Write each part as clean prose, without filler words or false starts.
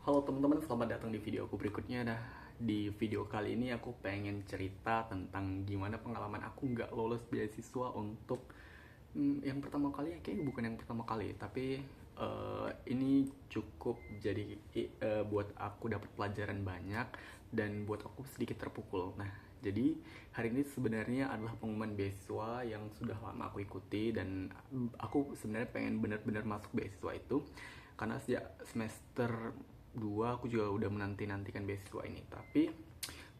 Halo teman-teman, selamat datang di video aku berikutnya. Di video kali ini aku pengen cerita tentang gimana pengalaman aku nggak lolos beasiswa untuk yang pertama kali. Kayaknya bukan yang pertama kali, tapi ini cukup jadi buat aku dapat pelajaran banyak dan buat aku sedikit terpukul. Nah, jadi hari ini sebenarnya adalah pengumuman beasiswa yang sudah lama aku ikuti, dan aku sebenarnya pengen benar-benar masuk beasiswa itu karena sejak semester 2 aku juga udah menanti-nantikan beasiswa ini. Tapi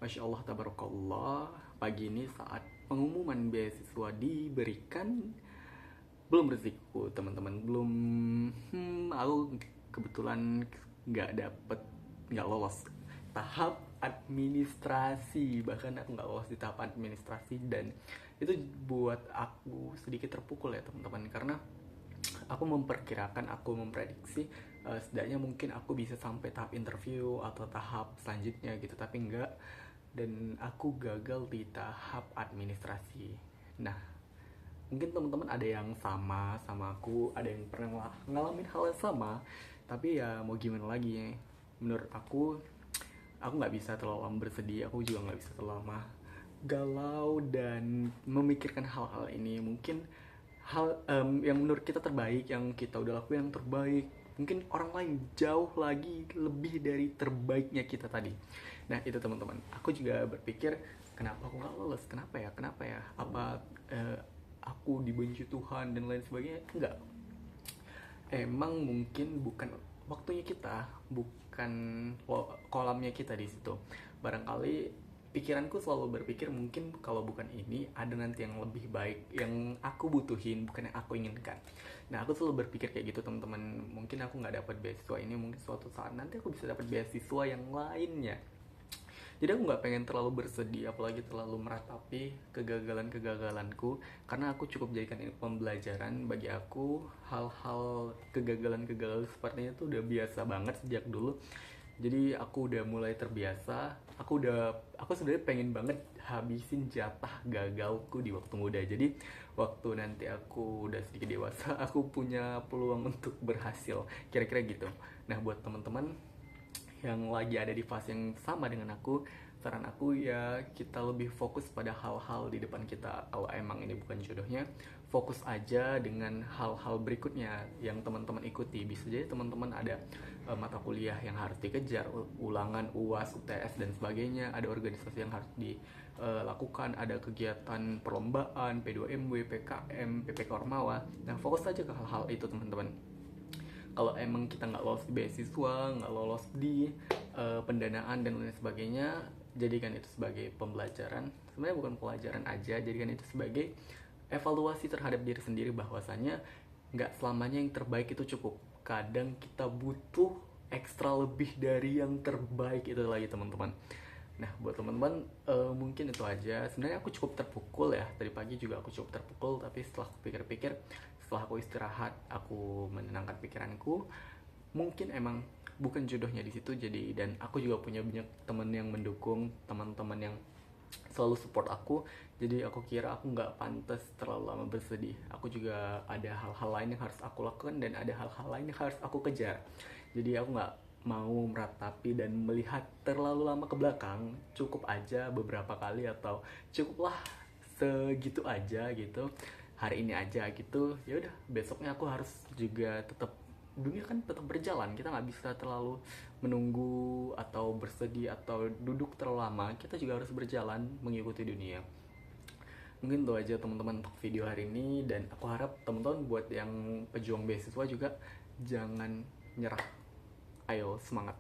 Masya Allah tabarakallah, pagi ini saat pengumuman beasiswa diberikan, belum rezekiku teman-teman, belum. Aku kebetulan nggak lolos tahap administrasi, bahkan aku nggak lolos di tahap administrasi, dan itu buat aku sedikit terpukul ya teman-teman, karena aku memprediksi setidaknya mungkin aku bisa sampai tahap interview atau tahap selanjutnya gitu, tapi enggak, dan aku gagal di tahap administrasi. Nah, mungkin teman-teman ada yang sama aku, ada yang pernah ngalamin hal yang sama, tapi ya mau gimana lagi ya. Menurut aku nggak bisa terlalu lama bersedih, aku juga nggak bisa terlalu lama galau dan memikirkan hal-hal ini. Mungkin yang menurut kita terbaik, yang kita udah lakuin yang terbaik, mungkin orang lain jauh lagi lebih dari terbaiknya kita tadi. Nah itu teman-teman, aku juga berpikir, kenapa aku nggak lolos, kenapa ya, apa aku dibenci Tuhan dan lain sebagainya. Enggak, emang mungkin bukan waktunya kita, bukan kolamnya kita di situ. Barangkali pikiranku selalu berpikir, mungkin kalau bukan ini ada nanti yang lebih baik yang aku butuhin, bukan yang aku inginkan. Nah aku selalu berpikir kayak gitu teman-teman. Mungkin aku nggak dapat beasiswa ini, mungkin suatu saat nanti aku bisa dapat beasiswa yang lainnya. Jadi aku nggak pengen terlalu bersedih, apalagi terlalu meratapi kegagalan-kegagalanku, karena aku cukup jadikan ini pembelajaran bagi aku. Hal-hal kegagalan-kegagalan sepertinya itu udah biasa banget sejak dulu. Jadi aku udah mulai terbiasa. Aku sebenarnya pengen banget habisin jatah gagalku di waktu muda. Jadi waktu nanti aku udah sedikit dewasa, aku punya peluang untuk berhasil. Kira-kira gitu. Nah, buat teman-teman yang lagi ada di fase yang sama dengan aku, saran aku ya kita lebih fokus pada hal-hal di depan kita. Kalau emang ini bukan jodohnya, fokus aja dengan hal-hal berikutnya yang teman-teman ikuti. Bisa jadi teman-teman ada mata kuliah yang harus dikejar, ulangan, UAS, UTS dan sebagainya, ada organisasi yang harus dilakukan, ada kegiatan perlombaan, P2MW, PKM, PPK Ormawa. Nah fokus aja ke hal-hal itu teman-teman. Kalau emang kita nggak lolos di beasiswa, nggak lolos di pendanaan dan lain sebagainya, jadikan itu sebagai pembelajaran. Sebenarnya bukan pelajaran aja, jadikan itu sebagai evaluasi terhadap diri sendiri, bahwasanya nggak selamanya yang terbaik itu cukup. Kadang kita butuh ekstra lebih dari yang terbaik itu lagi teman-teman. Nah buat teman-teman mungkin itu aja. Sebenarnya aku cukup terpukul ya, tadi pagi juga aku cukup terpukul, tapi setelah aku pikir-pikir, setelah aku istirahat, aku menenangkan pikiranku, mungkin emang bukan jodohnya di situ. Jadi, dan aku juga punya banyak teman yang mendukung, teman-teman yang selalu support aku. Jadi aku kira aku nggak pantas terlalu lama bersedih. Aku juga ada hal-hal lain yang harus aku lakukan, dan ada hal-hal lain yang harus aku kejar. Jadi aku nggak mau meratapi dan melihat terlalu lama ke belakang. Cukup aja beberapa kali, atau cukuplah segitu aja gitu, hari ini aja gitu. Ya udah, besoknya aku harus juga tetap, dunia kan tetap berjalan, kita nggak bisa terlalu menunggu atau bersedih atau duduk terlalu lama. Kita juga harus berjalan mengikuti dunia. Mungkin itu aja teman-teman untuk video hari ini, dan aku harap teman-teman buat yang pejuang beasiswa juga jangan nyerah. Ayo semangat.